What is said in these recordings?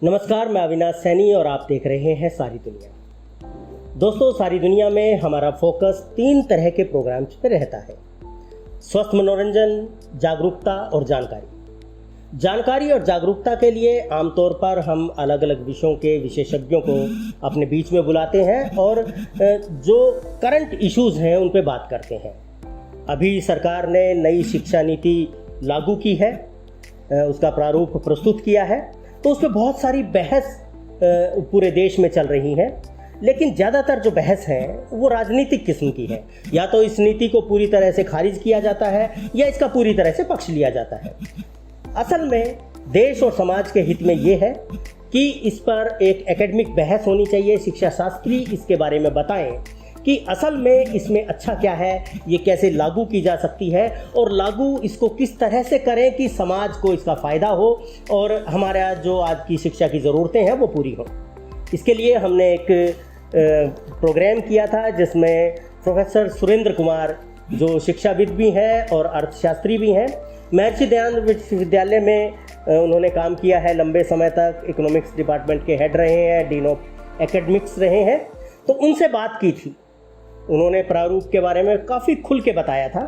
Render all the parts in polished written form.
नमस्कार, मैं अविनाश सैनी और आप देख रहे हैं सारी दुनिया। दोस्तों, सारी दुनिया में हमारा फोकस 3 तरह के प्रोग्राम्स पे रहता है: स्वस्थ मनोरंजन, जागरूकता और जानकारी और जागरूकता के लिए आमतौर पर हम अलग अलग विषयों के विशेषज्ञों को अपने बीच में बुलाते हैं और जो करंट इश्यूज हैं उन पे बात करते हैं। अभी सरकार ने नई शिक्षा नीति लागू की है, उसका प्रारूप प्रस्तुत किया है, तो उस पर बहुत सारी बहस पूरे देश में चल रही है। लेकिन ज़्यादातर जो बहस है वो राजनीतिक किस्म की है। या तो इस नीति को पूरी तरह से खारिज किया जाता है या इसका पूरी तरह से पक्ष लिया जाता है। असल में देश और समाज के हित में ये है कि इस पर एक एकेडमिक बहस होनी चाहिए, शिक्षा शास्त्री इसके बारे में बताएं कि असल में इसमें अच्छा क्या है, ये कैसे लागू की जा सकती है और लागू इसको किस तरह से करें कि समाज को इसका फ़ायदा हो और हमारा जो आज की शिक्षा की ज़रूरतें हैं वो पूरी हो। इसके लिए हमने एक प्रोग्राम किया था जिसमें प्रोफेसर सुरेंद्र कुमार, जो शिक्षाविद भी हैं और अर्थशास्त्री भी हैं, महर्षि दयानंद विश्वविद्यालय में उन्होंने काम किया है, लंबे समय तक इकोनॉमिक्स डिपार्टमेंट के हेड रहे हैं, डीन ऑफ एकेडमिक्स रहे हैं। तो उनसे बात की थी, उन्होंने प्रारूप के बारे में काफ़ी खुल के बताया था।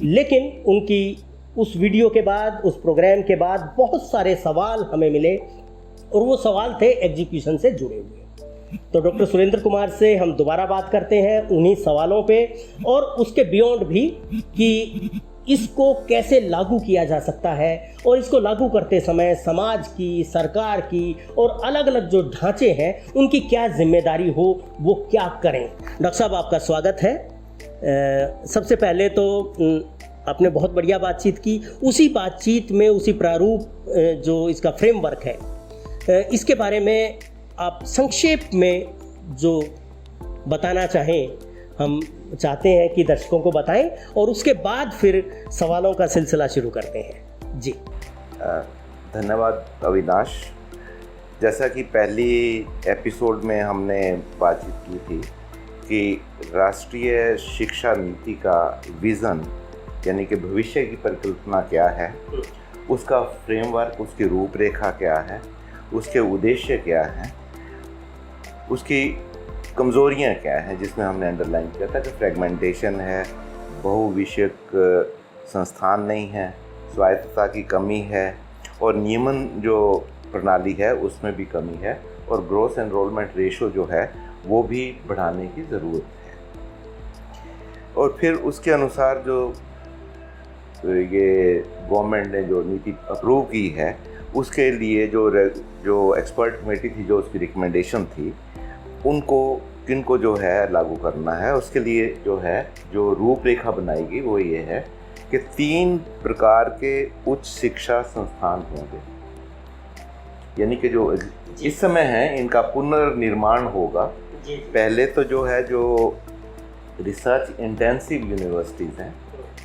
लेकिन उनकी उस वीडियो के बाद, उस प्रोग्राम के बाद बहुत सारे सवाल हमें मिले और वो सवाल थे एग्जीक्यूशन से जुड़े हुए। तो डॉक्टर सुरेंद्र कुमार से हम दोबारा बात करते हैं उन्हीं सवालों पे और उसके बियॉन्ड भी कि इसको कैसे लागू किया जा सकता है और इसको लागू करते समय समाज की, सरकार की और अलग अलग जो ढांचे हैं उनकी क्या जिम्मेदारी हो, वो क्या करें। डॉक्टर साहब, आपका स्वागत है। सबसे पहले तो आपने बहुत बढ़िया बातचीत की। उसी बातचीत में उसी प्रारूप जो इसका फ्रेमवर्क है, इसके बारे में आप संक्षेप में जो बताना चाहें, हम चाहते हैं कि दर्शकों को बताएं और उसके बाद फिर सवालों का सिलसिला शुरू करते हैं। जी धन्यवाद अविनाश। जैसा कि पहली एपिसोड में हमने बातचीत की थी कि राष्ट्रीय शिक्षा नीति का विज़न यानी कि भविष्य की परिकल्पना क्या है, उसका फ्रेमवर्क, उसकी रूपरेखा क्या है, उसके उद्देश्य क्या हैं, उसकी कमज़ोरियाँ क्या हैं, जिसमें हमने अंडरलाइन किया था कि फ्रेगमेंटेशन है, बहुविषयक संस्थान नहीं है, स्वायत्तता की कमी है और नियमन जो प्रणाली है उसमें भी कमी है और ग्रोस एनरोलमेंट रेशो जो है वो भी बढ़ाने की ज़रूरत है। और फिर उसके अनुसार जो ये गवर्नमेंट ने जो नीति अप्रूव की है उसके लिए जो एक्सपर्ट कमेटी थी, जो उसकी रिकमेंडेशन थी, उनको किनको जो है लागू करना है, उसके लिए जो रूपरेखा बनाएगी वो ये है कि 3 प्रकार के उच्च शिक्षा संस्थान होंगे। यानी कि जो इस समय है इनका पुनर्निर्माण होगा। पहले तो जो रिसर्च इंटेंसिव यूनिवर्सिटीज़ हैं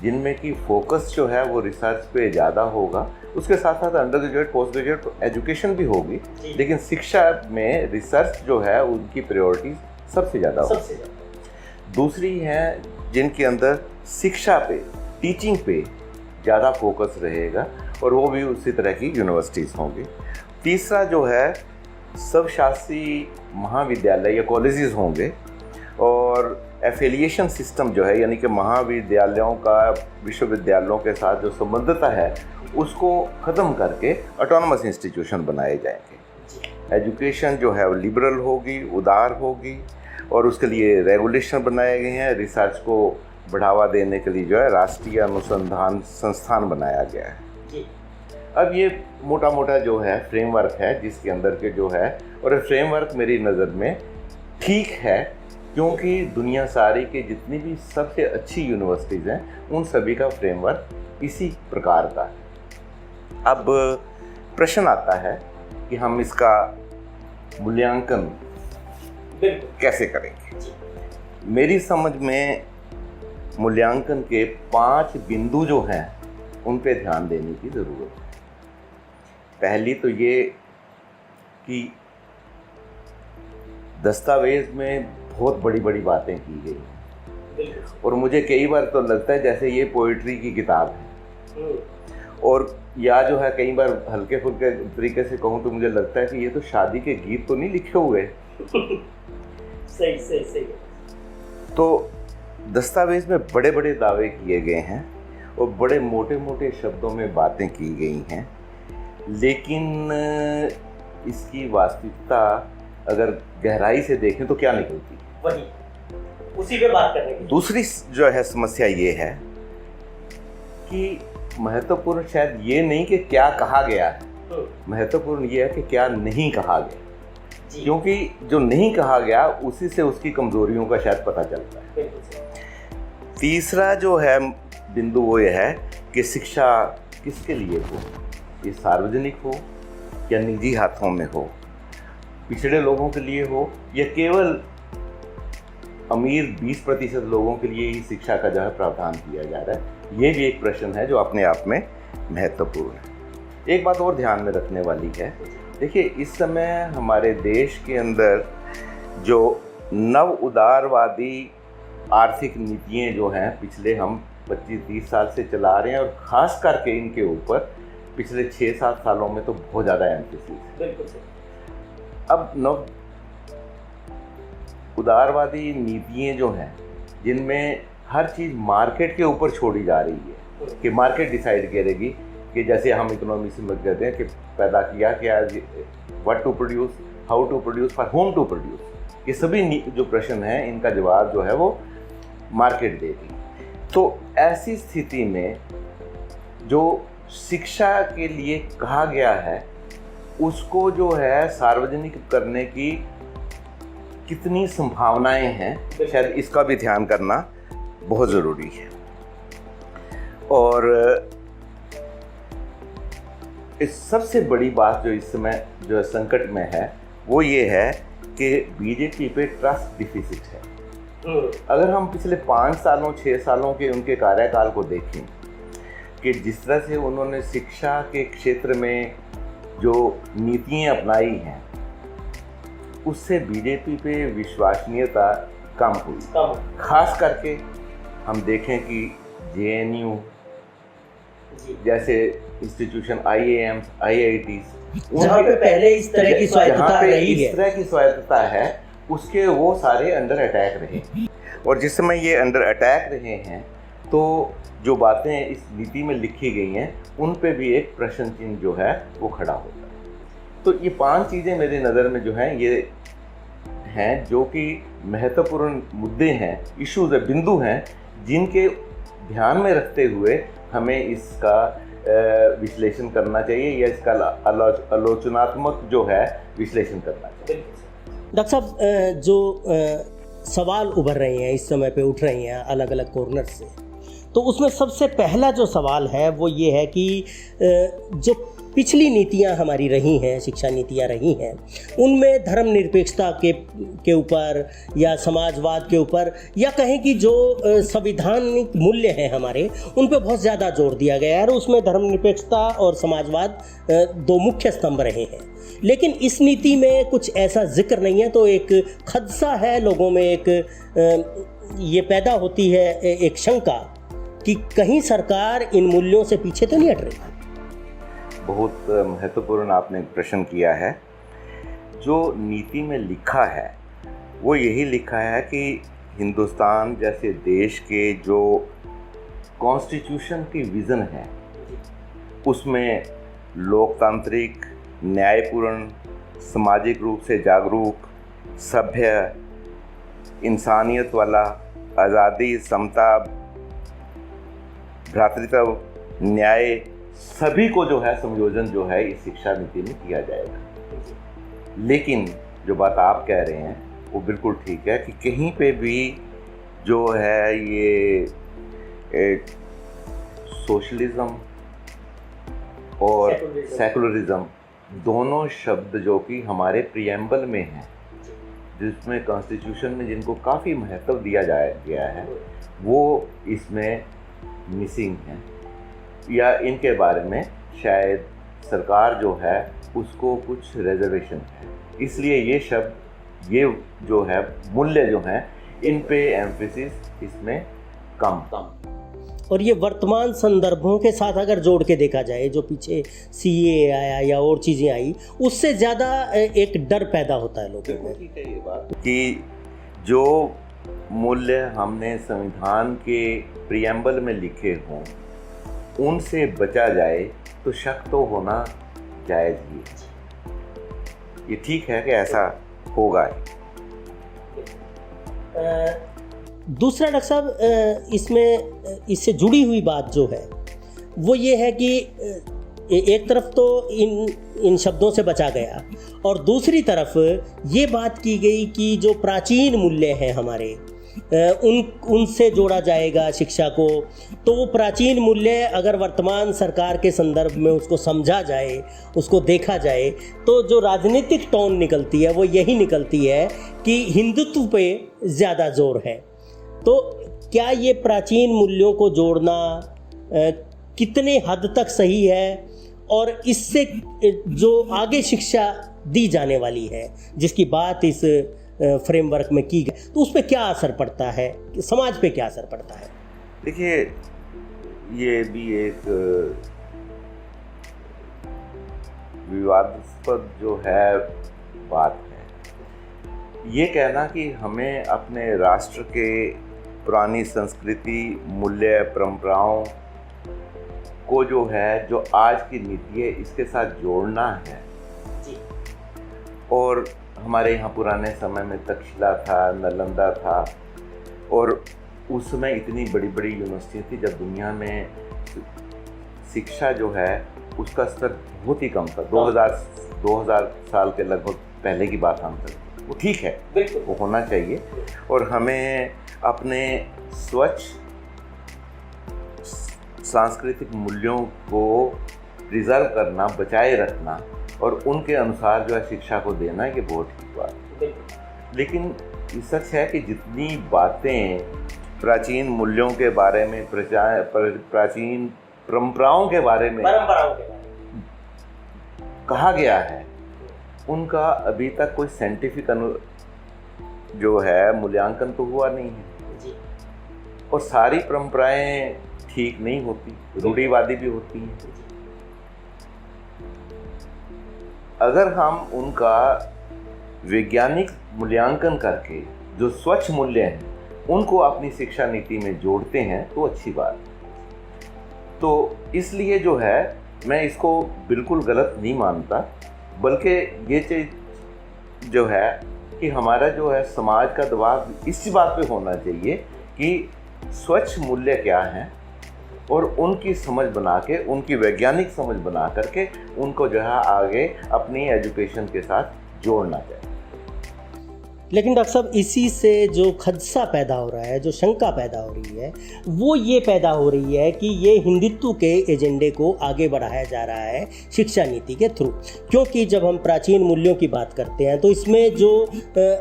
जिनमें की फोकस जो है वो रिसर्च पे ज़्यादा होगा। उसके साथ साथ under graduate, post graduate education भी होगी, लेकिन शिक्षा में रिसर्च जो है उनकी प्रायोरिटी सबसे ज़्यादा होगी। दूसरी है जिनके अंदर शिक्षा पे, टीचिंग पे ज़्यादा फोकस रहेगा और वो भी उसी तरह की यूनिवर्सिटीज़ होंगी। तीसरा जो है सब शासी महाविद्यालय या कॉलेजेस होंगे और एफिलिएशन सिस्टम जो है यानी कि महाविद्यालयों का विश्वविद्यालयों के साथ जो संबद्धता है उसको ख़त्म करके ऑटोनमस इंस्टीट्यूशन बनाए जाएंगे। एजुकेशन जो है वो लिबरल होगी, उदार होगी और उसके लिए रेगुलेशन बनाए गए हैं। रिसर्च को बढ़ावा देने के लिए जो है राष्ट्रीय अनुसंधान संस्थान बनाया गया है। अब ये मोटा मोटा जो है फ्रेमवर्क है जिसके अंदर के जो है, और फ्रेमवर्क मेरी नज़र में ठीक है क्योंकि दुनिया सारी के जितनी भी सबसे अच्छी यूनिवर्सिटीज़ हैं उन सभी का फ्रेमवर्क इसी प्रकार का है। अब प्रश्न आता है कि हम इसका मूल्यांकन कैसे करेंगे। मेरी समझ में मूल्यांकन के 5 बिंदु जो हैं उन पे ध्यान देने की ज़रूरत है। पहली तो ये कि दस्तावेज़ में बहुत बड़ी बड़ी बातें की गई और मुझे कई बार तो लगता है जैसे ये पोइट्री की किताब है और या जो है कई बार हल्के फुल्के तरीके से कहूँ तो मुझे लगता है कि ये तो शादी के गीत तो नहीं लिखे हुए। सही सही सही। तो दस्तावेज में बड़े बड़े दावे किए गए हैं और बड़े मोटे मोटे शब्दों में बातें की गई हैं, लेकिन इसकी वास्तविकता अगर गहराई से देखें तो क्या निकलती है, वही उसी पे बात करने की। दूसरी जो है समस्या ये है कि महत्वपूर्ण शायद ये नहीं कि क्या कहा गया है, महत्वपूर्ण ये है कि क्या नहीं कहा गया, क्योंकि जो नहीं कहा गया उसी से उसकी कमजोरियों का शायद पता चलता है। तीसरा जो है बिंदु वो ये है कि शिक्षा किसके लिए हो, ये सार्वजनिक हो या निजी हाथों में हो, पिछड़े लोगों के लिए हो या केवल अमीर 20% लोगों के लिए ही शिक्षा का जो है प्रावधान किया जा रहा है, ये भी एक प्रश्न है जो अपने आप में महत्वपूर्ण है। एक बात और ध्यान में रखने वाली है, देखिए इस समय हमारे देश के अंदर जो नव उदारवादी आर्थिक नीतियाँ जो हैं पिछले हम 25-30 साल से चला रहे हैं और ख़ास करके इनके ऊपर पिछले 6-7 सालों में तो बहुत ज़्यादा एम्फेसिस है। अब नव उदारवादी नीतियाँ जो हैं जिनमें हर चीज़ मार्केट के ऊपर छोड़ी जा रही है कि मार्केट डिसाइड करेगी कि जैसे हम इकोनॉमिक्स में कहते हैं कि पैदा किया कि आज what to produce, how to produce, for whom to produce, ये सभी जो प्रश्न हैं इनका जवाब जो है वो मार्केट देगी। तो ऐसी स्थिति में जो शिक्षा के लिए कहा गया है उसको जो है सार्वजनिक करने की कितनी संभावनाएं हैं, शायद इसका भी ध्यान करना बहुत ज़रूरी है। और इस सबसे बड़ी बात जो इस समय जो संकट में है वो ये है कि बीजेपी पे ट्रस्ट डिफिसिट है। अगर हम पिछले 5 सालों 6 सालों के उनके कार्यकाल को देखें कि जिस तरह से उन्होंने शिक्षा के क्षेत्र में जो नीतियाँ अपनाई हैं उससे बीजेपी पे विश्वसनीयता कम हुई। खास करके हम देखें कि जेएनयू जैसे इंस्टीट्यूशन, IIMs, IITs, जहाँ पे पहले इस तरह की स्वायत्तता रही है, इस तरह की स्वायत्तता है, उसके वो सारे अंडर अटैक रहे। और जिस समय ये अंडर अटैक रहे हैं तो जो बातें इस नीति में लिखी गई हैं उन पे भी एक प्रश्न चिन्ह जो है वो खड़ा होता है। तो ये 5 चीज़ें मेरे नज़र में जो हैं ये हैं जो कि महत्वपूर्ण मुद्दे हैं, इश्यूज है, बिंदु हैं जिनके ध्यान में रखते हुए हमें इसका विश्लेषण करना चाहिए या इसका आलोचनात्मक जो है विश्लेषण करना चाहिए। डॉक्टर साहब, जो सवाल उभर रहे हैं इस समय पे उठ रहे हैं अलग अलग कॉर्नर से, तो उसमें सबसे पहला जो सवाल है वो ये है कि जो पिछली नीतियां हमारी रही हैं, शिक्षा नीतियां रही हैं, उनमें धर्मनिरपेक्षता के ऊपर या समाजवाद के ऊपर या कहें कि जो संवैधानिक मूल्य हैं हमारे, उन पे बहुत ज़्यादा जोर दिया गया है और उसमें धर्मनिरपेक्षता और समाजवाद 2 मुख्य स्तंभ रहे हैं। लेकिन इस नीति में कुछ ऐसा जिक्र नहीं है, तो एक खदशा है लोगों में, एक ये पैदा होती है एक शंका कि कहीं सरकार इन मूल्यों से पीछे तो नहीं हट रही। बहुत महत्वपूर्ण आपने प्रश्न किया है। जो नीति में लिखा है वो यही लिखा है कि हिंदुस्तान जैसे देश के जो कॉन्स्टिट्यूशन की विज़न है उसमें लोकतांत्रिक, न्यायपूर्ण, सामाजिक रूप से जागरूक, सभ्य, इंसानियत वाला, आज़ादी, समता, भ्रातृत्व, न्याय, सभी को जो है संयोजन जो है इस शिक्षा नीति में किया जाएगा। लेकिन जो बात आप कह रहे हैं वो बिल्कुल ठीक है कि कहीं पे भी जो है ये सोशलिज्म और सेकुलरिज्म दोनों शब्द जो कि हमारे प्रियम्बल में हैं, जिसमें कॉन्स्टिट्यूशन में जिनको काफ़ी महत्व दिया गया है, वो इसमें मिसिंग है या इनके बारे में शायद सरकार जो है उसको कुछ रिजर्वेशन है, इसलिए ये शब्द, ये जो है मूल्य जो हैं इन पे एम्फेसिस इसमें कम। और ये वर्तमान संदर्भों के साथ अगर जोड़ के देखा जाए, जो पीछे सीए आया या और चीज़ें आई, उससे ज़्यादा एक डर पैदा होता है लोगों में। ठीक है ये बात कि जो मूल्य हमने संविधान के प्रियम्बल में लिखे हों उनसे बचा जाए तो शक तो होना जायज़ ही। ये ठीक है कि ऐसा होगा। दूसरा डॉक्टर साहब, इसमें इससे जुड़ी हुई बात जो है वो ये है कि एक तरफ तो इन शब्दों से बचा गया और दूसरी तरफ ये बात की गई कि जो प्राचीन मूल्य हैं हमारे, उनसे जोड़ा जाएगा शिक्षा को। तो वो प्राचीन मूल्य अगर वर्तमान सरकार के संदर्भ में उसको समझा जाए, उसको देखा जाए, तो जो राजनीतिक टोन निकलती है वो यही निकलती है कि हिंदुत्व पे ज़्यादा जोर है। तो क्या ये प्राचीन मूल्यों को जोड़ना कितने हद तक सही है, और इससे जो आगे शिक्षा दी जाने वाली है जिसकी बात इस फ्रेमवर्क में की गई, तो उस पर क्या असर पड़ता है, समाज पे क्या असर पड़ता है? देखिए, ये भी एक विवादास्पद जो है बात है। ये कहना कि हमें अपने राष्ट्र के पुरानी संस्कृति, मूल्य, परंपराओं को जो है, जो आज की नीति है, इसके साथ जोड़ना है। जी। और हमारे यहाँ पुराने समय में तक्षशिला था, नालंदा था, और उस समय इतनी बड़ी बड़ी यूनिवर्सिटी थी जब दुनिया में शिक्षा जो है उसका स्तर बहुत ही कम था। 2000 साल के लगभग पहले की बात हम करते, वो ठीक है, वो होना चाहिए। और हमें अपने स्वच्छ सांस्कृतिक मूल्यों को प्रिजर्व करना, बचाए रखना और उनके अनुसार जो है शिक्षा को देना, ये बहुत ठीक बात है। लेकिन ये सच है कि जितनी बातें प्राचीन मूल्यों के बारे में, प्राचीन परंपराओं के बारे में कहा गया है, उनका अभी तक कोई साइंटिफिक जो है मूल्यांकन तो हुआ नहीं है। और सारी परंपराएं ठीक नहीं होती, रूढ़िवादी भी होती हैं। अगर हम उनका वैज्ञानिक मूल्यांकन करके जो स्वच्छ मूल्य हैं उनको अपनी शिक्षा नीति में जोड़ते हैं तो अच्छी बात है। तो इसलिए जो है मैं इसको बिल्कुल गलत नहीं मानता, बल्कि ये चीज़ जो है कि हमारा जो है समाज का दबाव इस बात पे होना चाहिए कि स्वच्छ मूल्य क्या हैं और उनकी समझ बना के, उनकी वैज्ञानिक समझ बना करके उनको जो है आगे अपनी एजुकेशन के साथ जोड़ना चाहिए। लेकिन डॉक्टर साहब, इसी से जो खदशा पैदा हो रहा है, जो शंका पैदा हो रही है, वो ये पैदा हो रही है कि ये हिंदुत्व के एजेंडे को आगे बढ़ाया जा रहा है शिक्षा नीति के थ्रू। क्योंकि जब हम प्राचीन मूल्यों की बात करते हैं तो इसमें जो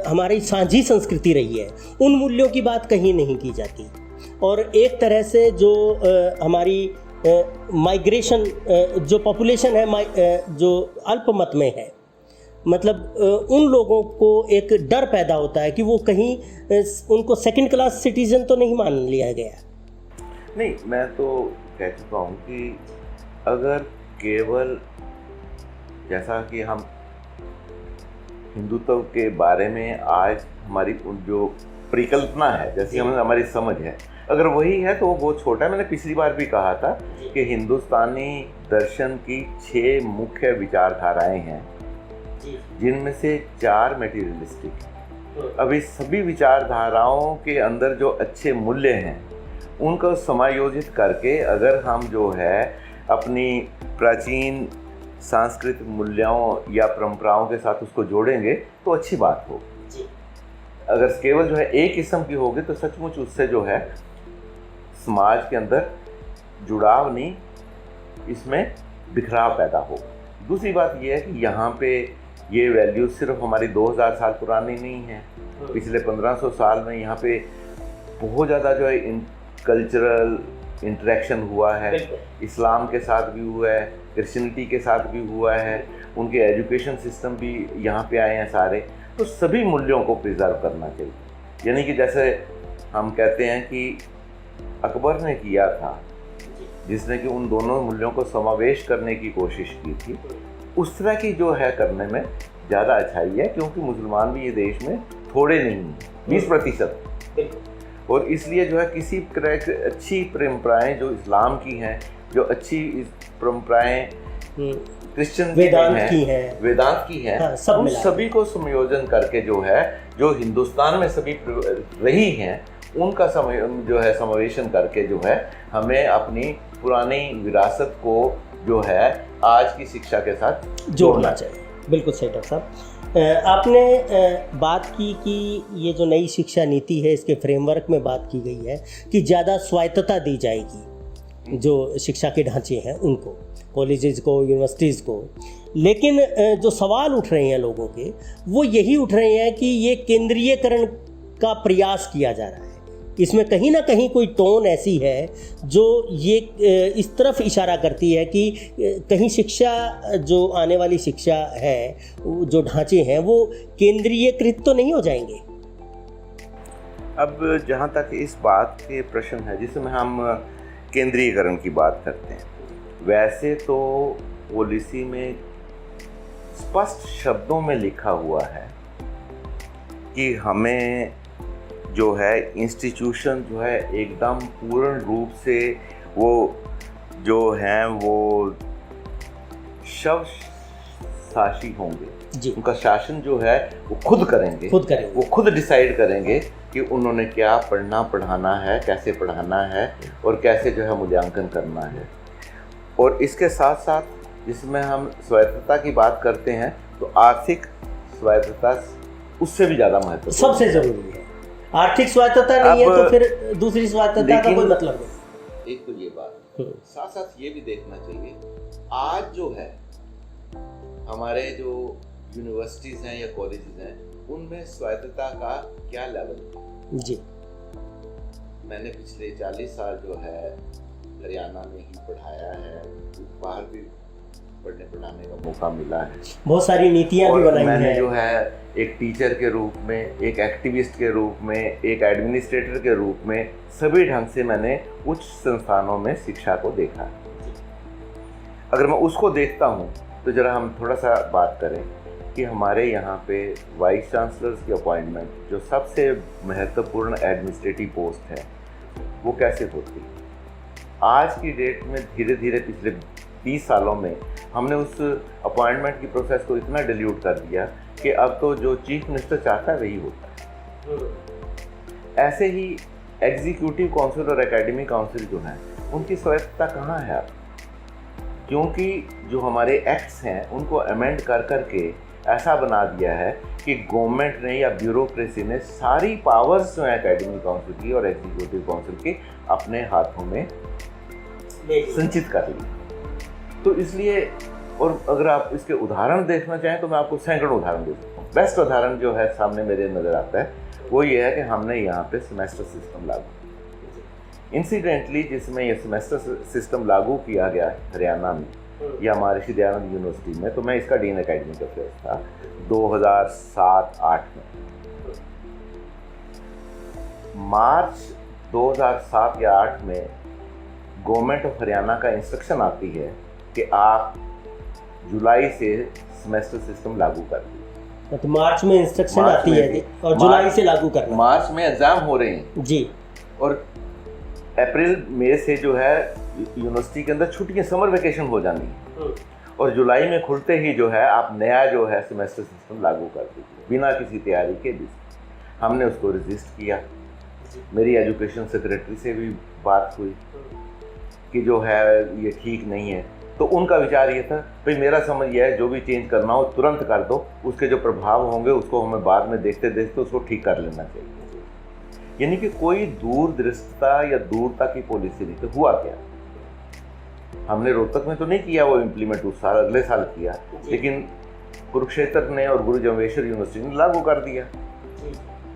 हमारी साझी संस्कृति रही है उन मूल्यों की बात कहीं नहीं की जाती। और एक तरह से जो हमारी माइग्रेशन, जो पॉपुलेशन है, जो अल्पमत में है, मतलब उन लोगों को एक डर पैदा होता है कि वो कहीं उनको सेकंड क्लास सिटीजन तो नहीं मान लिया गया। नहीं, मैं तो कह चुका हूँ कि अगर केवल जैसा कि हम हिंदुत्व के बारे में आज हमारी जो परिकल्पना है, जैसी हमारी समझ है, अगर वही है तो वो बहुत छोटा है। मैंने पिछली बार भी कहा था कि हिंदुस्तानी दर्शन की 6 मुख्य विचारधाराएं हैं, जिनमें से 4 मटेरियलिस्टिक हैं। अब इस सभी विचारधाराओं के अंदर जो अच्छे मूल्य हैं उनको समायोजित करके अगर हम जो है अपनी प्राचीन सांस्कृतिक मूल्यों या परंपराओं के साथ उसको जोड़ेंगे तो अच्छी बात होगी। अगर केवल जो है एक किस्म की होगी तो सचमुच उससे जो है समाज के अंदर जुड़ाव नहीं, इसमें बिखराव पैदा होगा। दूसरी बात यह है कि यहाँ पे ये वैल्यू सिर्फ हमारी 2000 साल पुरानी नहीं है। पिछले 1500 साल में यहाँ पे बहुत ज़्यादा जो है कल्चरल इंटरेक्शन हुआ है, इस्लाम के साथ भी हुआ है, क्रिश्चियनिटी के साथ भी हुआ है, उनके एजुकेशन सिस्टम भी यहाँ पे आए हैं सारे। तो सभी मूल्यों को प्रिजर्व करना चाहिए। यानी कि जैसे हम कहते हैं कि अकबर ने किया था, जिसने कि उन दोनों मूल्यों को समावेश करने की कोशिश की थी, उस तरह की जो है करने में ज़्यादा अच्छाई है, क्योंकि मुसलमान भी ये देश में थोड़े नहीं हैं, 20%। और इसलिए जो है किसी तरह की अच्छी परंपराएं जो इस्लाम की हैं, जो अच्छी परंपराएं क्रिश्चियन वेदांत की हैं, हाँ, उन सभी को संयोजन करके जो है, जो हिंदुस्तान में सभी रही हैं, उनका जो है समावेशन करके जो है हमें अपनी पुरानी विरासत को जो है आज की शिक्षा के साथ जोड़ना चाहिए। बिल्कुल सही डॉक्टर साहब। आपने बात की कि ये जो नई शिक्षा नीति है, इसके फ्रेमवर्क में बात की गई है कि ज़्यादा स्वायत्तता दी जाएगी जो शिक्षा के ढांचे हैं उनको, कॉलेजेस को, यूनिवर्सिटीज़ को। लेकिन जो सवाल उठ रहे हैं लोगों के, वो यही उठ रहे हैं कि ये केंद्रीयकरण का प्रयास किया जा रहा है। इसमें कहीं ना कहीं कोई टोन ऐसी है जो ये इस तरफ इशारा करती है कि कहीं शिक्षा, जो आने वाली शिक्षा है, जो ढांचे हैं, वो केंद्रीयकृत तो नहीं हो जाएंगे। अब जहाँ तक इस बात के प्रश्न है जिसमें हम केंद्रीयकरण की बात करते हैं, वैसे तो पॉलिसी में स्पष्ट शब्दों में लिखा हुआ है कि हमें जो है इंस्टीट्यूशन जो है एकदम पूर्ण रूप से वो जो हैं वो शासी होंगे जी। उनका शासन जो है वो खुद करेंगे, वो खुद डिसाइड करेंगे कि उन्होंने क्या पढ़ना पढ़ाना है, कैसे पढ़ाना है और कैसे जो है मूल्यांकन करना है। और इसके साथ साथ जिसमें हम स्वायत्तता की बात करते हैं तो आर्थिक स्वायत्तता उससे भी ज़्यादा महत्वपूर्ण, सबसे ज़रूरी है। आर्थिक स्वायत्तता नहीं है तो फिर दूसरी स्वायत्तता का कोई मतलब नहीं। एक तो ये बात, साथ साथ ये भी देखना चाहिए आज जो है हमारे जो यूनिवर्सिटीज़ हैं या कॉलेजेस हैं, उनमें स्वायत्तता का क्या लेवल है जी। मैंने पिछले 40 साल जो है हरियाणा में ही पढ़ाया है, बाहर भी पढ़ने पढ़ाने का मौका मिला है, बहुत सारी नीतियाँ भी बनाई हैं। मैंने जो है एक टीचर के रूप में, एक एक्टिविस्ट के रूप में, एक एडमिनिस्ट्रेटर के रूप में सभी ढंग से मैंने उच्च संस्थानों में शिक्षा को देखा। अगर मैं उसको देखता हूँ तो ज़रा हम थोड़ा सा बात करें कि हमारे यहाँ पे वाइस चांसलर्स की अपॉइंटमेंट, जो सबसे महत्वपूर्ण एडमिनिस्ट्रेटिव पोस्ट है, वो कैसे होती है। आज की डेट में धीरे धीरे पिछले 20 सालों में हमने उस अपॉइंटमेंट की प्रोसेस को इतना डिल्यूट कर दिया कि अब तो जो चीफ मिनिस्टर चाहता है वही होता है। ऐसे ही एग्जीक्यूटिव काउंसिल और एकेडमिक काउंसिल जो हैं, उनकी स्वायत्तता कहाँ है अब, क्योंकि जो हमारे एक्ट्स हैं उनको अमेंड कर करके ऐसा बना दिया है कि गवर्नमेंट ने या ब्यूरोक्रेसी ने सारी पावर्स जो है एकेडमिक काउंसिल की और एग्जीक्यूटिव काउंसिल की अपने हाथों में संचित कर ली। तो इसलिए, और अगर आप इसके उदाहरण देखना चाहें तो मैं आपको सैकड़ों उदाहरण दे सकता हूँ। बेस्ट उदाहरण जो है सामने मेरे नज़र आता है वो ये है कि हमने यहाँ पे सेमेस्टर सिस्टम लागू किया। इंसिडेंटली जिसमें ये सेमेस्टर सिस्टम लागू किया गया हरियाणा में या हमारे श्री दयानंद यूनिवर्सिटी में, तो मैं इसका डीन एकेडमिक अफेयर्स था 2007-8 में। मार्च 2007 या 8 में गवर्नमेंट ऑफ हरियाणा का इंस्ट्रक्शन आती है कि आप जुलाई से सेमेस्टर सिस्टम लागू कर दीजिए। तो मार्च में इंस्ट्रक्शन आती है और जुलाई से लागू करना। मार्च में एग्जाम हो रहे हैं जी, और अप्रैल मई से जो है यूनिवर्सिटी के अंदर छुट्टियां, समर वेकेशन हो जानी है, और जुलाई में खुलते ही जो है आप नया जो है सेमेस्टर सिस्टम लागू कर दीजिए बिना किसी तैयारी के भी। हमने उसको रजिस्ट किया, मेरी एजुकेशन सेक्रेटरी से भी बात हुई कि जो है ये ठीक नहीं है। तो उनका विचार ये था, भाई मेरा समझ यह है जो भी चेंज करना हो तुरंत कर दो, उसके जो प्रभाव होंगे उसको हमें बाद में देखते देखते उसको ठीक कर लेना चाहिए। यानी कि कोई दूरदृष्टता या दूरता की पॉलिसी नहीं। तो हुआ क्या, हमने रोहतक में तो नहीं किया वो इम्प्लीमेंट, उस साल अगले साल किया, लेकिन कुरुक्षेत्र ने और गुरु जम्बेश्वर यूनिवर्सिटी ने लागू कर दिया।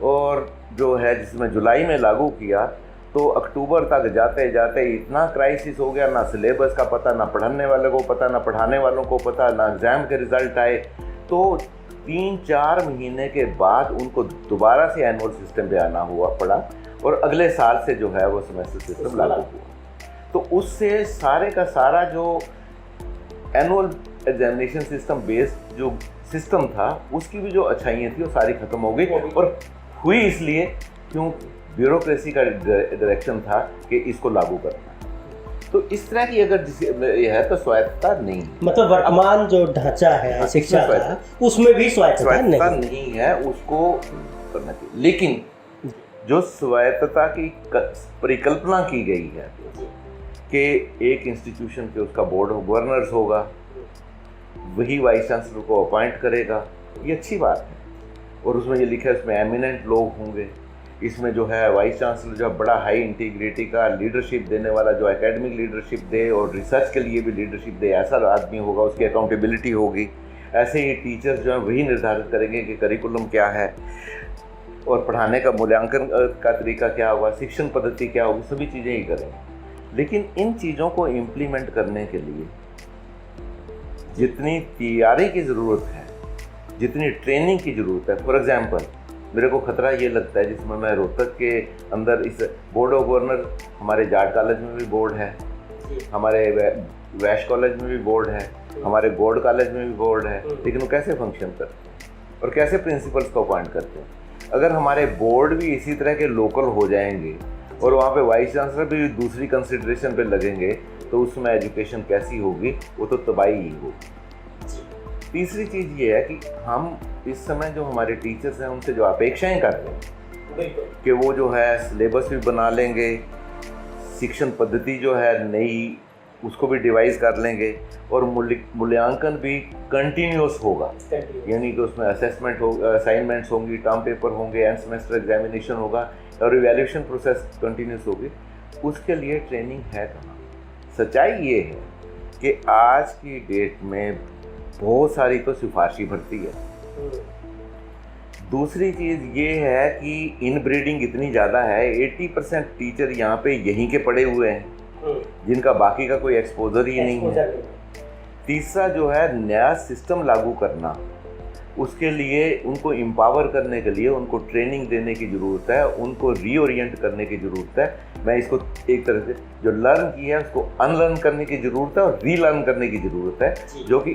और जो है जिसमें जुलाई में लागू किया तो अक्टूबर तक जाते जाते इतना क्राइसिस हो गया, ना सिलेबस का पता, ना पढ़ाने वाले को पता, ना पढ़ाने वालों को पता, ना एग्ज़ाम के रिज़ल्ट आए। तो 3-4 महीने के बाद उनको दोबारा से एनुअल सिस्टम पे आना हुआ पड़ा और अगले साल से जो है वो सेमेस्टर सिस्टम लागू हुआ। तो उससे सारे का सारा जो एनुअल एग्जामिनेशन सिस्टम बेस्ड जो सिस्टम था उसकी भी जो अच्छाइयाँ थी वो सारी खत्म हो गई। और हुई इसलिए क्यों, ब्यूरोक्रेसी का डायरेक्शन था कि इसको लागू करना। तो इस तरह की अगर यह है तो स्वायत्तता नहीं, मतलब वर्तमान जो ढांचा है शिक्षा का उसमें भी स्वायत्तता नहीं है, उसको करना चाहिए। लेकिन जो स्वायत्तता की परिकल्पना की गई है कि एक इंस्टीट्यूशन के उसका बोर्ड ऑफ गवर्नर्स होगा, वही वाइस चांसलर को अपॉइंट करेगा, ये अच्छी बात है। और उसमें ये लिखा है उसमें एमिनेंट लोग होंगे, इसमें जो है वाइस चांसलर जो बड़ा हाई इंटीग्रिटी का लीडरशिप देने वाला, जो एकेडमिक लीडरशिप दे और रिसर्च के लिए भी लीडरशिप दे, ऐसा आदमी होगा, उसकी अकाउंटेबिलिटी होगी। ऐसे ही टीचर्स जो हैं वही निर्धारित करेंगे कि करिकुलम क्या है और पढ़ाने का मूल्यांकन का तरीका क्या होगा, शिक्षण पद्धति क्या होगी, सभी चीज़ें ही करेंगे। लेकिन इन चीज़ों को इम्प्लीमेंट करने के लिए जितनी तैयारी की ज़रूरत है, जितनी ट्रेनिंग की ज़रूरत है, फॉर एग्जांपल मेरे को खतरा ये लगता है जिसमें मैं रोहतक के अंदर इस बोर्ड ऑफ गवर्नर, हमारे जाट कॉलेज में भी बोर्ड है, हमारे वैश कॉलेज में भी बोर्ड है, हमारे गौड़ कॉलेज में भी बोर्ड है, लेकिन वो कैसे फंक्शन करते हैं और कैसे प्रिंसिपल्स को अपॉइंट करते हैं। अगर हमारे बोर्ड भी इसी तरह के लोकल हो जाएंगे और वहाँ पे वाइस चांसलर भी दूसरी कंसिडरेशन पे लगेंगे तो उसमें एजुकेशन कैसी होगी, वो तो तबाही ही होगी। तीसरी चीज़ ये है कि हम इस समय जो हमारे टीचर्स हैं उनसे जो अपेक्षाएं कर रहे हैं कि वो जो है सिलेबस भी बना लेंगे, शिक्षण पद्धति जो है नई उसको भी डिवाइस कर लेंगे और मूल्यांकन भी कंटिन्यूस होगा, यानी कि उसमें असेसमेंट होगा, असाइनमेंट्स होंगी, टर्म पेपर होंगे, एंड सेमेस्टर एग्जामिनेशन होगा और इवैल्यूएशन प्रोसेस कंटिन्यूस होगी। उसके लिए ट्रेनिंग है कहाँ? सच्चाई ये है कि आज की डेट में बहुत सारी तो सिफारशी भर्ती है। दूसरी चीज़ ये है कि इनब्रीडिंग इतनी ज़्यादा है, 80% टीचर यहाँ पे यहीं के पड़े हुए हैं जिनका बाकी का कोई एक्सपोजर ही नहीं है। तीसरा जो है नया सिस्टम लागू करना, उसके लिए उनको एम्पावर करने के लिए उनको ट्रेनिंग देने की ज़रूरत है, उनको रीओरिएंट करने की ज़रूरत है। मैं इसको एक तरह से जो लर्न किया है उसको अनलर्न करने की ज़रूरत है और रीलर्न करने की ज़रूरत है, जो कि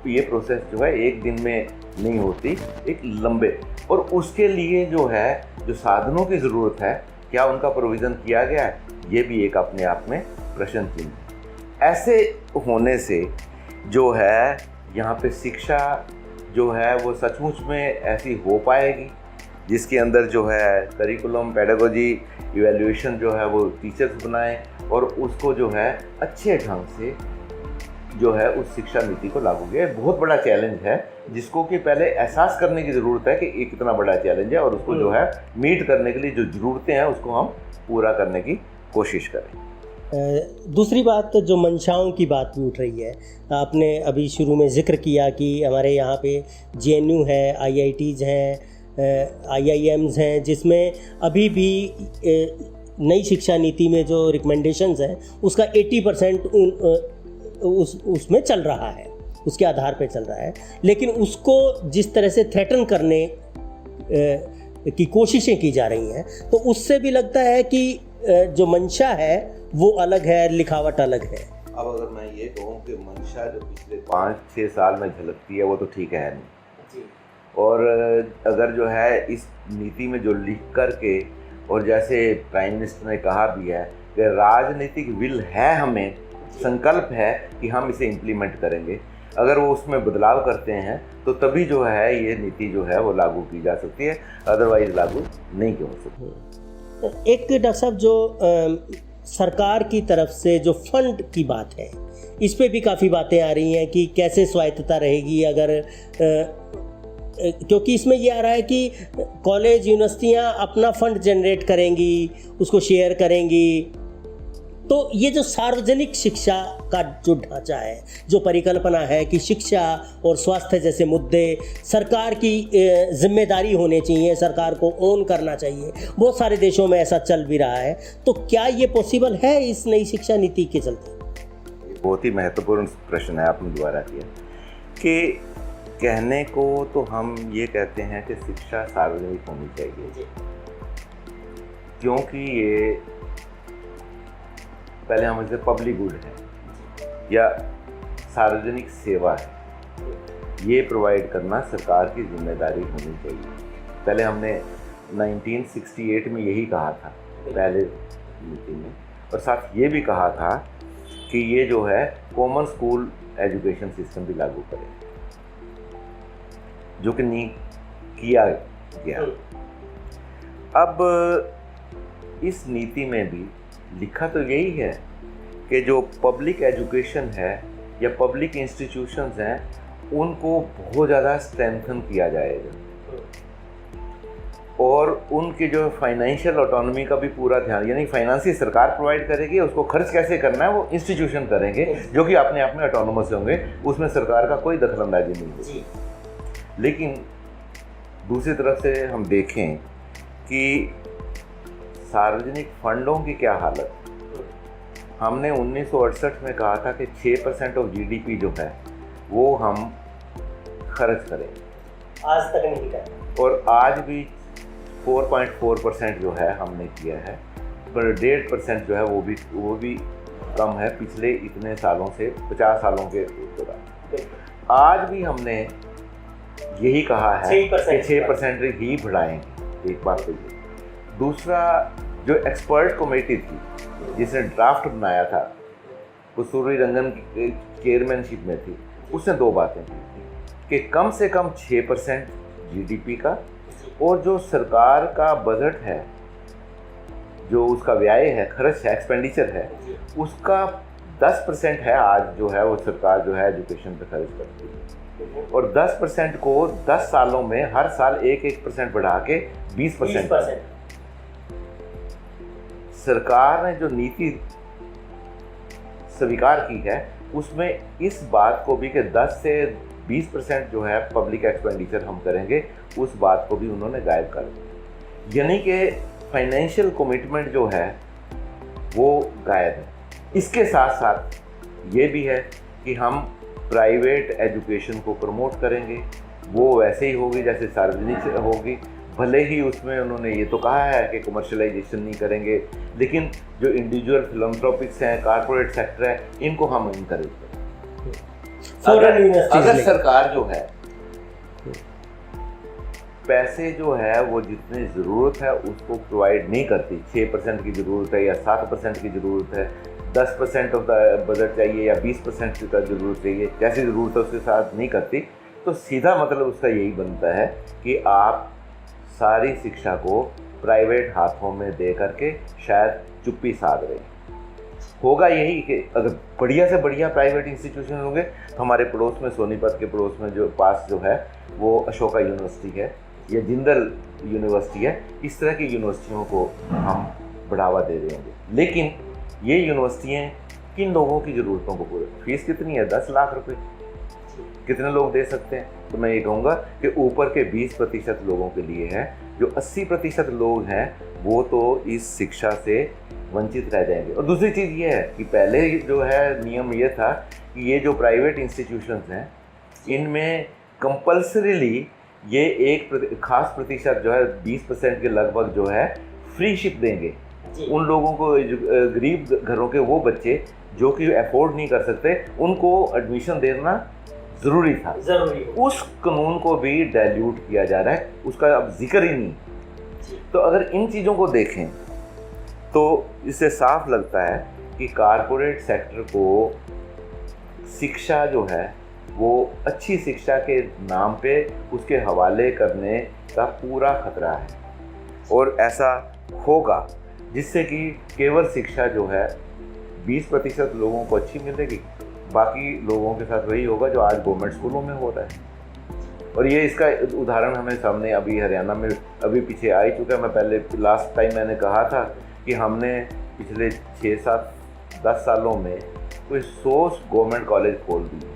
ये प्रोसेस जो है एक दिन में नहीं होती, एक लंबे। और उसके लिए जो है जो साधनों की ज़रूरत है, क्या उनका प्रोविज़न किया गया है, ये भी एक अपने आप में प्रश्न चिन्ह है। ऐसे होने से जो है यहाँ पे शिक्षा जो है वो सचमुच में ऐसी हो पाएगी जिसके अंदर जो है करिकुलम, पेडागोजी, इवैल्यूएशन जो है वो टीचर्स बनाएं और उसको जो है अच्छे ढंग से जो है उस शिक्षा नीति को लागू किया। बहुत बड़ा चैलेंज है जिसको कि पहले एहसास करने की ज़रूरत है कि ये कितना बड़ा चैलेंज है और उसको जो है मीट करने के लिए जो ज़रूरतें हैं उसको हम पूरा करने की कोशिश करें। दूसरी बात जो मंशाओं की बात भी उठ रही है, आपने अभी शुरू में जिक्र किया कि हमारे यहाँ पे JNU है, IITs हैं, IIMs हैं, जिसमें अभी भी नई शिक्षा नीति में जो रिकमेंडेशंस हैं उसका 80% उसमें चल रहा है, उसके आधार पे चल रहा है। लेकिन उसको जिस तरह से थ्रेटन करने की कोशिशें की जा रही हैं, तो उससे भी लगता है कि जो मंशा है वो अलग है, लिखावट अलग है। अब अगर मैं ये कहूँ कि मंशा जो पिछले 5-6 साल में झलकती है वो तो ठीक है नहीं, और अगर जो है इस नीति में जो लिख करके, और जैसे प्राइम मिनिस्टर ने कहा भी है कि राजनीतिक विल है, हमें संकल्प है कि हम इसे इम्प्लीमेंट करेंगे, अगर वो उसमें बदलाव करते हैं तो तभी जो है ये नीति जो है वो लागू की जा सकती है, अदरवाइज लागू नहीं हो सकती। एक डॉक्टर साहब जो सरकार की तरफ से जो फंड की बात है, इस पे भी काफ़ी बातें आ रही हैं कि कैसे स्वायत्तता रहेगी अगर क्योंकि इसमें ये आ रहा है कि कॉलेज यूनिवर्सिटियाँ अपना फंड जनरेट करेंगी, उसको शेयर करेंगी। तो ये जो सार्वजनिक शिक्षा का जो ढांचा है, जो परिकल्पना है कि शिक्षा और स्वास्थ्य जैसे मुद्दे सरकार की जिम्मेदारी होने चाहिए, सरकार को ओन करना चाहिए, बहुत सारे देशों में ऐसा चल भी रहा है। तो क्या ये पॉसिबल है इस नई शिक्षा नीति के चलते? बहुत ही महत्वपूर्ण प्रश्न है आपने दोबारा किया कि कहने को तो हम ये कहते हैं कि शिक्षा सार्वजनिक होनी चाहिए, क्योंकि ये पहले हम इसे पब्लिक गुड है या सार्वजनिक सेवा है, ये प्रोवाइड करना सरकार की जिम्मेदारी होनी चाहिए। पहले हमने 1968 में यही कहा था पहले मीटिंग में, और साथ ये भी कहा था कि ये जो है कॉमन स्कूल एजुकेशन सिस्टम भी लागू करें, जो कि नहीं किया गया। अब इस नीति में भी लिखा तो यही है कि जो पब्लिक एजुकेशन है या पब्लिक इंस्टीट्यूशंस हैं उनको बहुत ज़्यादा स्ट्रेंथन किया जाएगा, और उनके जो फाइनेंशियल ऑटोनॉमी का भी पूरा ध्यान, यानी फाइनेंशियल सरकार प्रोवाइड करेगी, उसको खर्च कैसे करना है वो इंस्टीट्यूशन करेंगे, जो कि अपने आप में ऑटोनोमस होंगे, उसमें सरकार का कोई दखलंदाजी नहीं होगी। लेकिन दूसरी तरफ से हम देखें कि सार्वजनिक फंडों की क्या हालत। हमने 1968 में कहा था कि 6% ऑफ जीडीपी जो है वो हम खर्च करें, आज तक नहीं किया, और आज भी 4.4% जो है हमने किया है, पर 1.5% जो है वो भी कम है पिछले इतने सालों से, 50 सालों के दौरान। आज भी हमने यही कहा है कि 6% ही बढ़ाएंगे। एक बात तो ये। दूसरा, जो एक्सपर्ट कमेटी थी जिसने ड्राफ्ट बनाया था, कस्तूरी रंगन की चेयरमैनशिप में थी, उसने 2 बातें की कि कम से कम 6% जीडीपी का, और जो सरकार का बजट है, जो उसका व्यय है, खर्च है, एक्सपेंडिचर है, उसका 10% है आज जो है वो सरकार जो है एजुकेशन पे खर्च करती है, और 10% को 10 सालों में हर साल 1% बढ़ा के 20%। सरकार ने जो नीति स्वीकार की है उसमें इस बात को भी कि 10 से 20% जो है पब्लिक एक्सपेंडिचर हम करेंगे, उस बात को भी उन्होंने गायब कर दिया। यानी कि फाइनेंशियल कमिटमेंट जो है वो गायब है। इसके साथ साथ ये भी है कि हम प्राइवेट एजुकेशन को प्रमोट करेंगे, वो वैसे ही होगी जैसे सार्वजनिक होगी, भले ही उसमें उन्होंने ये तो कहा है कि कमर्शलाइजेशन नहीं करेंगे, लेकिन जो इंडिविजुअल फिलंथ्रोपिक्स हैं, कारपोरेट सेक्टर है, इनको हम इनकरेज करेंगे। अगर सरकार जो है पैसे जो है वो जितनी ज़रूरत है उसको प्रोवाइड नहीं करती, 6% की ज़रूरत है या 7% की ज़रूरत है, 10% ऑफ द बजट चाहिए या 20% का ज़रूरत चाहिए, जैसी ज़रूरत है उसके साथ नहीं करती, तो सीधा मतलब उसका यही बनता है कि आप सारी शिक्षा को प्राइवेट हाथों में दे करके शायद चुप्पी साध रहे हैं। होगा यही कि अगर बढ़िया से बढ़िया प्राइवेट इंस्टीट्यूशन होंगे, तो हमारे पड़ोस में, सोनीपत के पड़ोस में जो पास जो है वो अशोका यूनिवर्सिटी है या जिंदल यूनिवर्सिटी है, इस तरह की यूनिवर्सिटियों को हम बढ़ावा दे रहे होंगे। लेकिन ये यूनिवर्सिटियाँ किन लोगों की ज़रूरतों को पूरे, फीस कितनी है? 10 लाख रुपए, कितने लोग दे सकते हैं? तो मैं ये कहूँगा कि ऊपर के 20% लोगों के लिए है, जो 80% लोग हैं वो तो इस शिक्षा से वंचित रह जाएंगे। और दूसरी चीज़ ये है कि पहले जो है नियम ये था कि ये जो प्राइवेट इंस्टीट्यूशंस हैं इनमें कंपल्सरीली ये एक खास प्रतिशत जो है 20% के लगभग जो है फ्री शिप देंगे उन लोगों को, गरीब घरों के वो बच्चे जो कि अफोर्ड नहीं कर सकते, उनको एडमिशन देना ज़रूरी था। उस कानून को भी डाइल्यूट किया जा रहा है, उसका अब जिक्र ही नहीं। तो अगर इन चीज़ों को देखें तो इससे साफ लगता है कि कारपोरेट सेक्टर को शिक्षा जो है वो अच्छी शिक्षा के नाम पे उसके हवाले करने का पूरा खतरा है, और ऐसा होगा जिससे कि केवल शिक्षा जो है 20% लोगों को अच्छी मिलेगी, बाकी लोगों के साथ वही होगा जो आज गवर्नमेंट स्कूलों में हो रहा है। और ये इसका उदाहरण हमें सामने अभी हरियाणा में अभी पीछे आ ही चुका है। मैं पहले लास्ट टाइम मैंने कहा था कि हमने पिछले 6-7-10 सालों में कोई 100 गवर्नमेंट कॉलेज खोल दिए,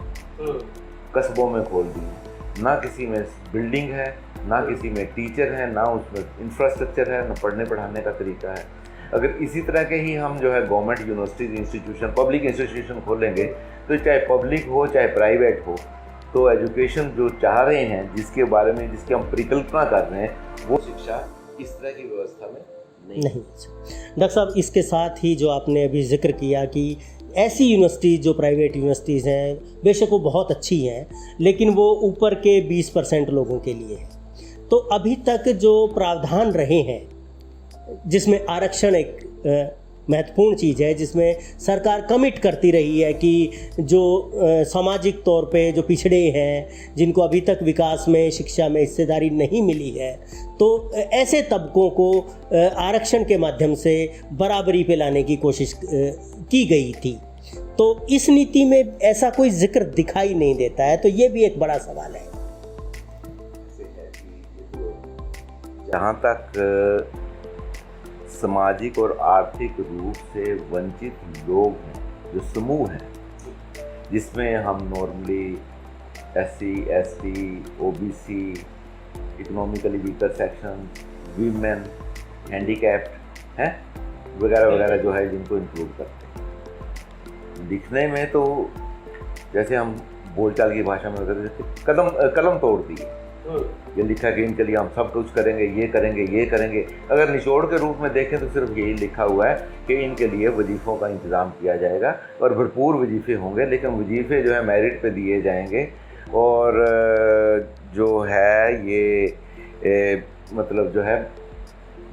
कस्बों में खोल दिए। ना किसी में बिल्डिंग है, ना किसी में टीचर है, ना उसमें इंफ्रास्ट्रक्चर है, ना पढ़ने पढ़ाने का तरीका है। अगर इसी तरह के ही हम जो है government universities institution, public institution खोलेंगे, तो चाहे पब्लिक हो चाहे प्राइवेट हो, तो एजुकेशन जो चाह रहे हैं, जिसके बारे में जिसकी हम परिकल्पना कर रहे हैं, वो शिक्षा इस तरह की व्यवस्था में नहीं। डॉक्टर साहब, इसके साथ ही जो आपने अभी जिक्र किया कि ऐसी यूनिवर्सिटीज़ जो प्राइवेट यूनिवर्सिटीज़ हैं, बेशक वो बहुत अच्छी हैं, लेकिन वो ऊपर के 20% लोगों के लिए हैं। तो अभी तक जो प्रावधान रहे हैं, जिसमें आरक्षण एक महत्वपूर्ण चीज़ है, जिसमें सरकार कमिट करती रही है कि जो सामाजिक तौर पे जो पिछड़े हैं, जिनको अभी तक विकास में, शिक्षा में हिस्सेदारी नहीं मिली है, तो ऐसे तबकों को आरक्षण के माध्यम से बराबरी पे लाने की कोशिश की गई थी। तो इस नीति में ऐसा कोई जिक्र दिखाई नहीं देता है, तो ये भी एक बड़ा सवाल है। जहाँ तक सामाजिक और आर्थिक रूप से वंचित लोग हैं, जो समूह हैं, जिसमें हम normally SC, ST, OBC, economically weaker section, women, handicapped हैं वगैरह वगैरह जो है, जिनको इंक्लूड करते हैं। दिखने में तो जैसे हम बोलचाल की भाषा में कलम तोड़ दी, ये लिखा कि इनके लिए हम सब कुछ करेंगे, ये करेंगे, ये करेंगे। अगर निचोड़ के रूप में देखें तो सिर्फ यही लिखा हुआ है कि इनके लिए वजीफ़ों का इंतज़ाम किया जाएगा और भरपूर वजीफ़े होंगे, लेकिन वजीफ़े जो है मेरिट पे दिए जाएंगे। और जो है ये मतलब जो है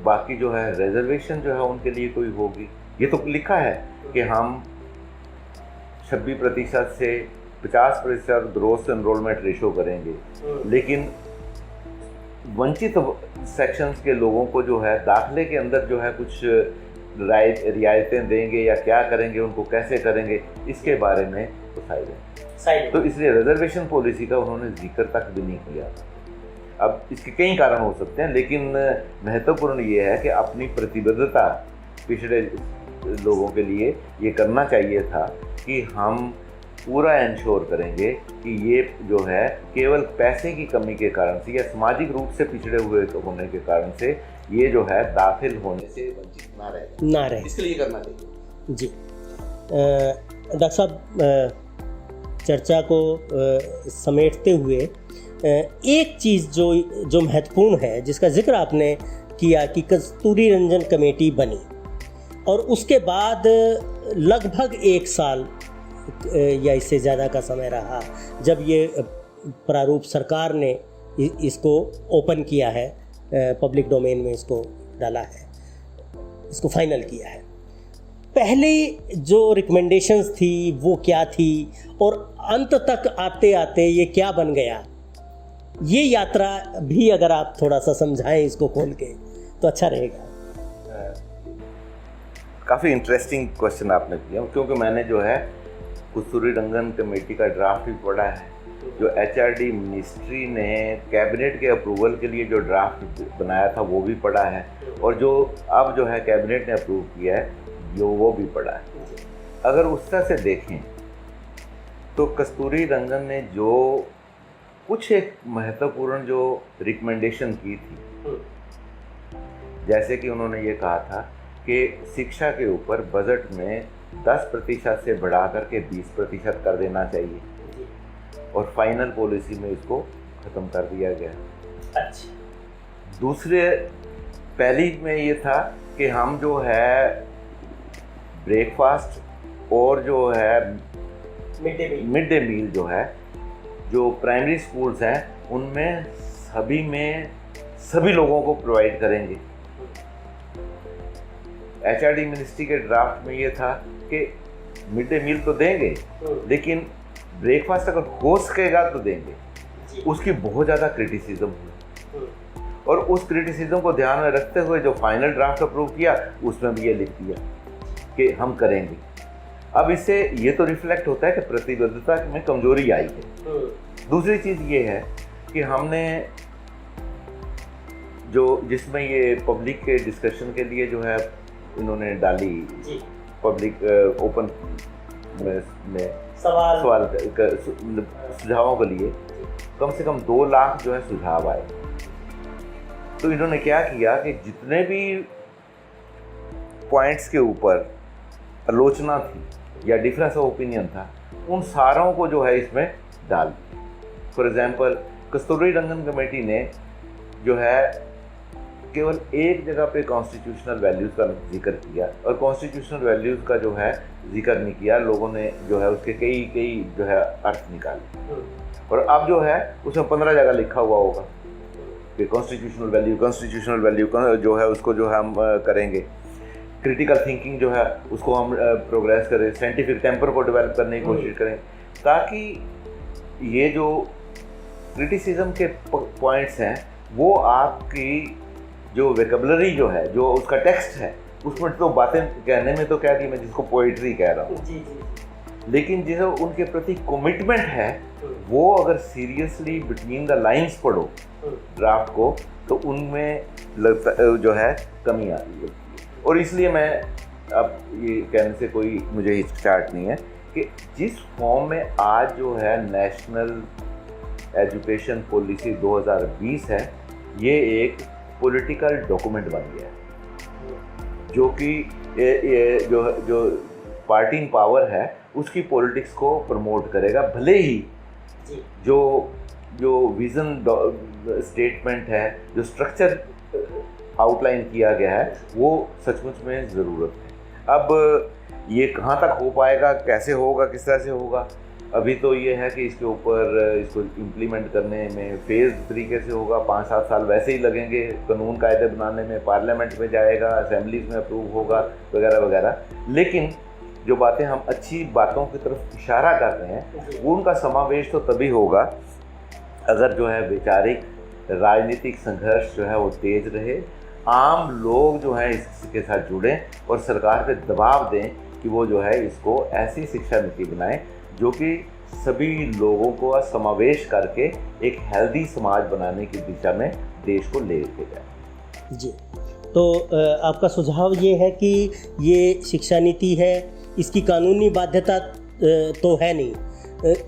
बाकी जो है रिजर्वेशन जो है उनके लिए कोई होगी। ये तो लिखा है कि हम 26% से 50% ग्रोस एनरोलमेंट रेशो करेंगे, लेकिन वंचित सेक्शंस के लोगों को जो है दाखिले के अंदर जो है कुछ रियायतें देंगे या क्या करेंगे, उनको कैसे करेंगे, इसके बारे में तो साइलेंट। तो इसलिए रिजर्वेशन पॉलिसी का उन्होंने जिक्र तक भी नहीं किया। अब इसके कई कारण हो सकते हैं, लेकिन महत्वपूर्ण ये है कि अपनी प्रतिबद्धता पिछड़े लोगों के लिए ये करना चाहिए था कि हम पूरा इंश्योर करेंगे कि ये जो है केवल पैसे की कमी के कारण से या सामाजिक रूप से पिछड़े हुए होने के कारण से ये जो है दाखिल होने से वंचित ना रहे। इसके लिए करना चाहिए। जी डॉक्टर साहब, चर्चा को समेटते हुए एक चीज़ जो महत्वपूर्ण है, जिसका जिक्र आपने किया कि कस्तूरी रंजन कमेटी बनी और उसके बाद लगभग 1 साल या इससे ज़्यादा का समय रहा जब ये प्रारूप सरकार ने इसको ओपन किया है, पब्लिक डोमेन में इसको डाला है, इसको फाइनल किया है। पहले जो रिकमेंडेशंस थी वो क्या थी और अंत तक आते आते ये क्या बन गया, ये यात्रा भी अगर आप थोड़ा सा समझाएं इसको खोल के तो अच्छा रहेगा। काफ़ी इंटरेस्टिंग क्वेश्चन आपने किया, क्योंकि मैंने जो है कस्तूरी रंगन कमेटी का ड्राफ्ट भी पढ़ा है। जो HRD मिनिस्ट्री ने कैबिनेट के अप्रूवल के लिए जो ड्राफ्ट बनाया था वो भी पढ़ा है, और जो अब जो है कैबिनेट ने अप्रूव किया है वो भी पढ़ा है। अगर उस तरह से देखें तो कस्तूरी रंगन ने जो कुछ एक महत्वपूर्ण जो रिकमेंडेशन की थी, जैसे कि उन्होंने ये कहा था कि शिक्षा के ऊपर बजट में 10% से बढ़ा करके 20% कर देना चाहिए, और फाइनल पॉलिसी में इसको ख़त्म कर दिया गया। अच्छा। दूसरे पहली में ये था कि हम जो है ब्रेकफास्ट और जो है मिड डे मील जो है, जो प्राइमरी स्कूल्स हैं उनमें सभी लोगों को प्रोवाइड करेंगे। HRD मिनिस्ट्री के ड्राफ्ट में ये था कि मिड डे मील तो देंगे, लेकिन ब्रेकफास्ट अगर हो सकेगा तो देंगे। उसकी बहुत ज़्यादा क्रिटिसिज्म हुई, और उस क्रिटिसिज्म को ध्यान में रखते हुए जो फाइनल ड्राफ्ट अप्रूव किया उसमें भी ये लिख दिया कि हम करेंगे। अब इससे ये तो रिफ्लेक्ट होता है कि प्रतिबद्धता में कमजोरी आई है। दूसरी चीज़ ये है कि हमने जिसमें ये पब्लिक के डिस्कशन के लिए जो है इन्होंने डाली, पब्लिक ओपन में सवाल सुझावों के लिए कम से कम 2 लाख जो है सुझाव आए। तो इन्होंने क्या किया कि जितने भी पॉइंट्स के ऊपर आलोचना थी या डिफरेंस ऑफ ओपिनियन था, उन सारों को जो है इसमें डाल दिया। For example Kasturi Rangan committee ने जो है केवल एक जगह पे कॉन्स्टिट्यूशनल वैल्यूज़ का जिक्र किया और कॉन्स्टिट्यूशनल वैल्यूज़ का जो है जिक्र नहीं किया, लोगों ने जो है उसके कई जो है अर्थ निकाले। और अब जो है उसमें 15 जगह लिखा हुआ होगा कि कॉन्स्टिट्यूशनल वैल्यू जो है उसको जो है हम करेंगे, क्रिटिकल थिंकिंग जो है उसको हम प्रोग्रेस करें, साइंटिफिक टेम्पर को डेवलप करने की कोशिश करें, ताकि ये जो क्रिटिसिज्म के पॉइंट्स हैं वो आपकी जो वेकेबलरी जो है, जो उसका टेक्स्ट है, उसमें तो बातें कहने में तो क्या दी, मैं जिसको पोइट्री कह रहा हूँ, लेकिन जो उनके प्रति कमिटमेंट है वो अगर सीरियसली बिटवीन द लाइंस पढ़ो ड्राफ्ट को, तो उनमें लगता जो है कमी आ रही है। और इसलिए मैं अब ये कहने से कोई मुझे हिचकिचाहट नहीं है कि जिस फॉर्म में आज जो है नेशनल एजुकेशन पॉलिसी 2020 है, ये एक पॉलिटिकल डॉक्यूमेंट बन गया है, जो कि ये जो पार्टी इन पावर है उसकी पॉलिटिक्स को प्रमोट करेगा। भले ही जो विज़न स्टेटमेंट है, जो स्ट्रक्चर आउटलाइन किया गया है, वो सचमुच में ज़रूरत है। अब ये कहाँ तक हो पाएगा, कैसे होगा, किस तरह से होगा, अभी तो ये है कि इसके ऊपर इसको इम्प्लीमेंट करने में फेज़ तरीके से होगा, 5-7 साल वैसे ही लगेंगे, कानून कायदे बनाने में, पार्लियामेंट में जाएगा, असेंबलीज में अप्रूव होगा वगैरह वगैरह। लेकिन जो बातें हम अच्छी बातों की तरफ इशारा कर रहे हैं, वो उनका समावेश तो तभी होगा अगर जो है वैचारिक राजनीतिक संघर्ष जो है वो तेज रहे, आम लोग जो है इसके साथ जुड़ें और सरकार पे दबाव दें कि वो जो है इसको ऐसी शिक्षा नीति बनाए जो कि सभी लोगों को समावेश करके एक हेल्दी समाज बनाने की दिशा में देश को ले जाए। जी, तो आपका सुझाव ये है कि ये शिक्षा नीति है, इसकी कानूनी बाध्यता तो है नहीं,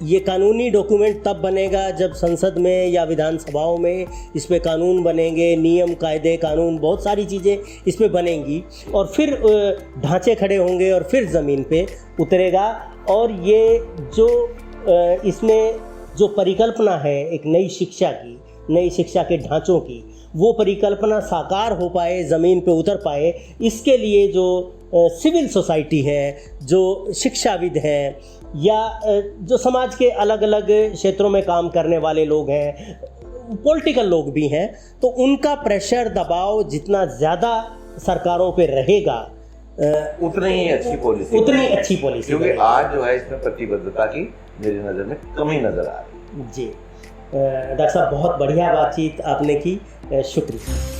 ये कानूनी डॉक्यूमेंट तब बनेगा जब संसद में या विधानसभाओं में इस पे कानून बनेंगे, नियम कायदे कानून बहुत सारी चीज़ें इस पे बनेंगी और फिर ढांचे खड़े होंगे और फिर ज़मीन पे उतरेगा। और ये जो इसमें जो परिकल्पना है एक नई शिक्षा की, नई शिक्षा के ढांचों की, वो परिकल्पना साकार हो पाए, ज़मीन पे उतर पाए, इसके लिए जो सिविल सोसाइटी है, जो शिक्षाविद हैं या जो समाज के अलग अलग क्षेत्रों में काम करने वाले लोग हैं, पॉलिटिकल लोग भी हैं, तो उनका प्रेशर दबाव जितना ज़्यादा सरकारों पे रहेगा उतनी ही अच्छी पॉलिसी क्योंकि आज जो है इसमें प्रतिबद्धता की मेरी नज़र में कमी नज़र आ रही है। जी, डॉक्टर साहब बहुत बढ़िया बातचीत आपने की, शुक्रिया।